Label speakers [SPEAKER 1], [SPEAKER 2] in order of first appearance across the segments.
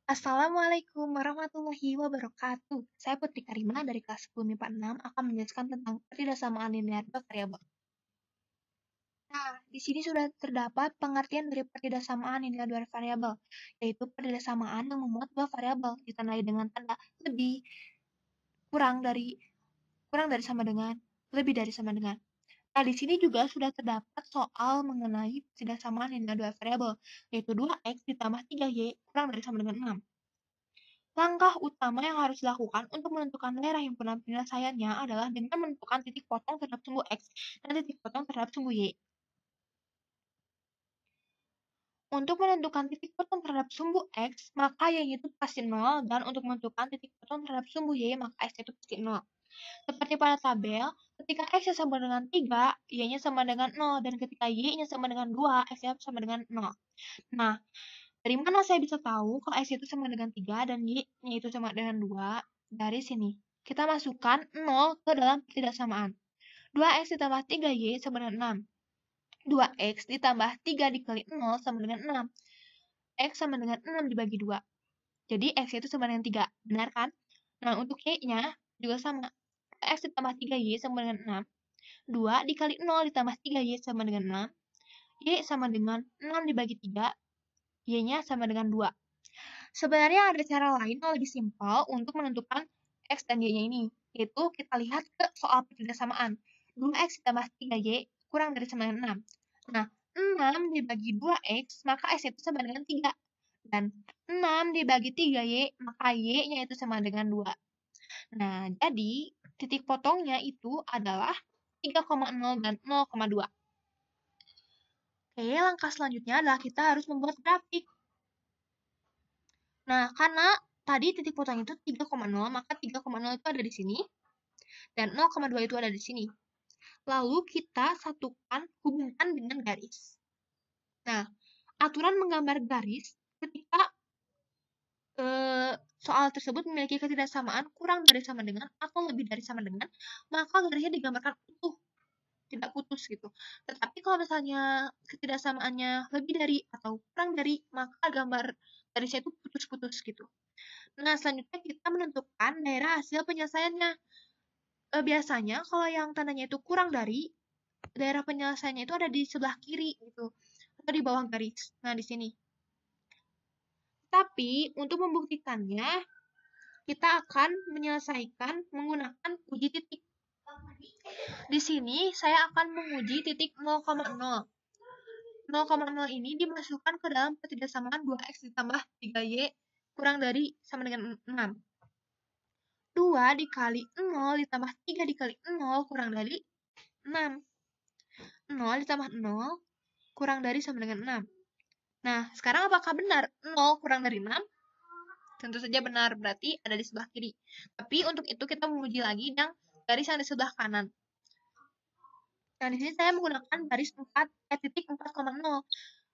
[SPEAKER 1] Assalamualaikum warahmatullahi wabarakatuh. Saya Putri Karima dari kelas 10 MIPA 6 akan menjelaskan tentang pertidasamaan linear dua variabel. Nah, di sini sudah terdapat pengertian dari pertidasamaan linear dua variabel, yaitu pertidasamaan yang memuat dua variabel ditandai dengan tanda lebih kurang dari sama dengan lebih dari sama dengan. Nah, di sini juga sudah terdapat soal mengenai pertidasamaan linear dua variabel, yaitu 2x ditambah 3y kurang dari sama dengan 6. Langkah utama yang harus dilakukan untuk menentukan daerah himpunan penyelesaiannya adalah dengan menentukan titik potong terhadap sumbu X dan titik potong terhadap sumbu Y. Untuk menentukan titik potong terhadap sumbu X, maka Y itu pasti 0, dan untuk menentukan titik potong terhadap sumbu Y, maka X itu pasti 0. Seperti pada tabel, ketika X sama dengan 3, Y-nya sama dengan 0, dan ketika Y-nya sama dengan 2, X-nya sama dengan 0. Nah, dari mana saya bisa tahu kalau X itu sama dengan 3 dan Y-nya itu sama dengan 2? Dari sini. Kita masukkan 0 ke dalam pertidaksamaan. 2x ditambah 3y sama dengan 6. 2x ditambah 3 dikali 0 sama dengan 6. X sama dengan 6 dibagi 2. Jadi X itu sama dengan 3. Benar kan? Nah, untuk Y-nya juga sama. X ditambah 3y sama dengan 6. 2 dikali 0 ditambah 3y sama dengan 6. Y sama dengan 6 dibagi 3. Y-nya sama dengan 2. Sebenarnya ada cara lain yang lebih simpel untuk menentukan X dan Y-nya ini, yaitu kita lihat ke soal pertidasamaan. 2X ditambah 3Y kurang dari sama dengan 6. Nah, 6 dibagi 2X, maka X itu sama dengan 3. Dan 6 dibagi 3Y, maka Y-nya itu sama dengan 2. Nah, jadi titik potongnya itu adalah 3,0 dan 0,2. Oke, langkah selanjutnya adalah kita harus membuat grafik. Nah, karena tadi titik potong itu 3,0, maka 3,0 itu ada di sini, dan 0,2 itu ada di sini. Lalu kita satukan, hubungkan dengan garis. Nah, aturan menggambar garis ketika soal tersebut memiliki ketidaksamaan kurang dari sama dengan atau lebih dari sama dengan, maka garisnya digambarkan utuh, tidak putus gitu. Tetapi kalau misalnya ketidaksamaannya lebih dari atau kurang dari, maka gambar garisnya itu putus-putus gitu. Nah, selanjutnya kita menentukan daerah hasil penyelesaiannya. Biasanya kalau yang tandanya itu kurang dari, daerah penyelesaiannya itu ada di sebelah kiri gitu, atau di bawah garis. Nah, di sini. Tapi untuk membuktikannya, kita akan menyelesaikan menggunakan uji titik. Di sini saya akan menguji titik 0,0. 0,0 ini dimasukkan ke dalam pertidasamaan 2x ditambah 3y kurang dari sama dengan 6. 2 dikali 0 ditambah 3 dikali 0 kurang dari 6. 0 ditambah 0 kurang dari sama dengan 6. Nah, sekarang apakah benar 0 kurang dari 6? Tentu saja benar, berarti ada di sebelah kiri. Tapi untuk itu kita menguji lagi yang garis yang di sebelah kanan. Nah, di sini saya menggunakan garis 4,0.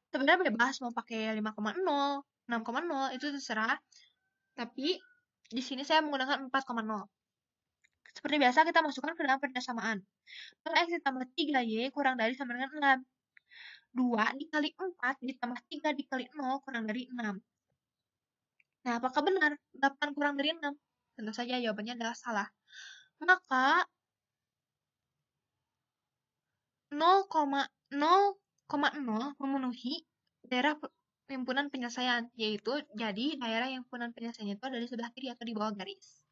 [SPEAKER 1] Sebenarnya bebas mau pakai 5,0, 6,0, itu terserah. Tapi di sini saya menggunakan 4,0. Seperti biasa kita masukkan ke dalam persamaan. 0x ditambah 3y kurang dari sama dengan 6. 2 dikali 4 ditambah 3 dikali 0 kurang dari 6. Nah, apakah benar 8 kurang dari 6? Tentu saja jawabannya adalah salah. Maka 0,0 memenuhi daerah himpunan penyelesaian, yaitu jadi daerah himpunan penyelesaiannya itu ada di sebelah kiri atau di bawah garis.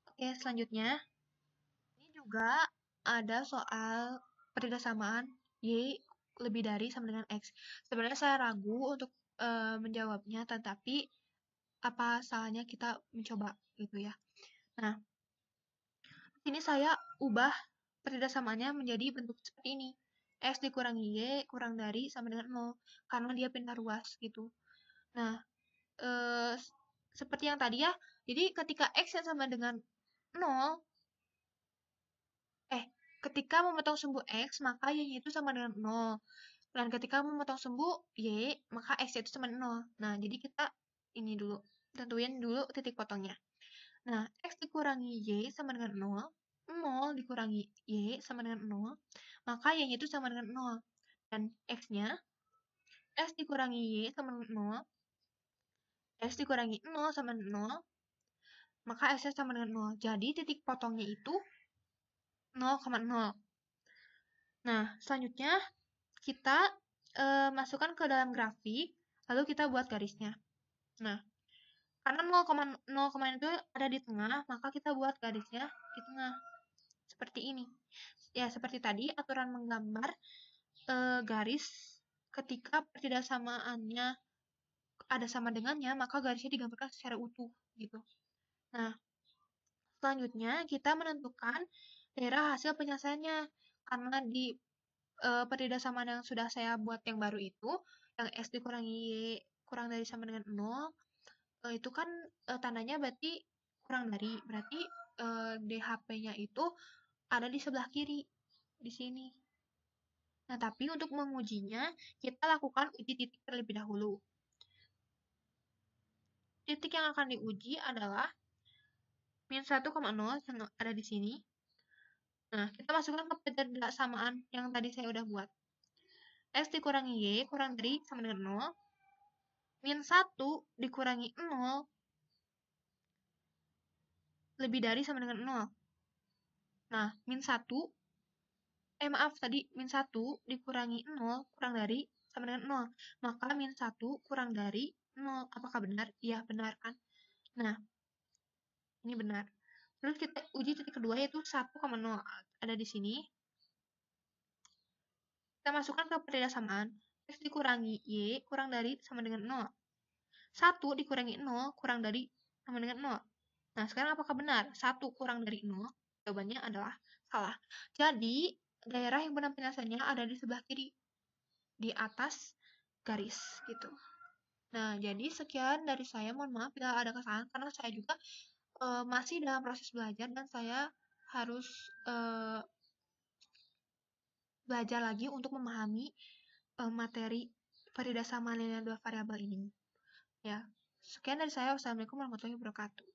[SPEAKER 1] Oke, selanjutnya ini juga ada soal pertidasamaan Y lebih dari sama dengan X. Sebenarnya saya ragu untuk menjawabnya, tetapi apa salahnya kita mencoba gitu ya. Nah, ini saya ubah pertidasamaannya menjadi bentuk seperti ini. X dikurangi Y kurang dari sama dengan 0, karena dia pindah ruas gitu. Nah, seperti yang tadi ya, jadi ketika X yang sama dengan 0, ketika memotong sumbu X, maka Y-nya itu sama dengan 0. Dan ketika memotong sumbu Y, maka X itu sama dengan 0. Nah, jadi kita ini dulu, tentuin dulu titik potongnya. Nah, X dikurangi Y sama dengan 0, 0 dikurangi Y sama dengan 0, maka Y-nya itu sama dengan 0. Dan X-nya, X dikurangi Y sama dengan 0, X dikurangi 0 sama 0, maka X-nya sama dengan 0. Jadi titik potongnya itu 0,0. Nah, selanjutnya kita masukkan ke dalam grafik, lalu kita buat garisnya. Nah, karena 0,0 itu ada di tengah, maka kita buat garisnya di tengah. Seperti ini. Ya, seperti tadi, aturan menggambar garis ketika pertidaksamaannya ada sama dengannya, maka garisnya digambarkan secara utuh, gitu. Nah, selanjutnya kita menentukan daerah hasil penyelesaiannya. Karena di pertidaksamaan yang sudah saya buat yang baru itu, yang X dikurangi Y kurang dari sama dengan 0, itu kan tandanya berarti kurang dari. Berarti DHP-nya itu ada di sebelah kiri, di sini. Nah, tapi untuk mengujinya, kita lakukan uji titik terlebih dahulu. Titik yang akan diuji adalah min 1,0 yang ada di sini. Nah, kita masukkan ke pertidaksamaan yang tadi saya udah buat. X dikurangi Y kurang dari sama dengan 0. Min 1 dikurangi 0 lebih dari sama dengan 0. Nah, min 1, maaf tadi, min 1 dikurangi 0 kurang dari sama dengan 0. Maka min 1 kurang dari 0. Apakah benar? Iya, benar kan? Nah, ini benar. Terus kita uji titik kedua yaitu 1,0 ada di sini. Kita masukkan ke pertidaksamaan. X dikurangi Y kurang dari sama dengan 0. 1 dikurangi 0 kurang dari sama dengan 0. Nah, sekarang apakah benar? 1 kurang dari 0? Jawabannya adalah salah. Jadi, daerah yang benar penyelesaiannya ada di sebelah kiri, di atas garis, gitu. Nah, jadi sekian dari saya. Mohon maaf bila ada kesalahan, karena saya juga masih dalam proses belajar dan saya harus belajar lagi untuk memahami materi pertidaksamaan linear dua variabel ini. Ya, sekian dari saya. Wassalamualaikum warahmatullahi wabarakatuh.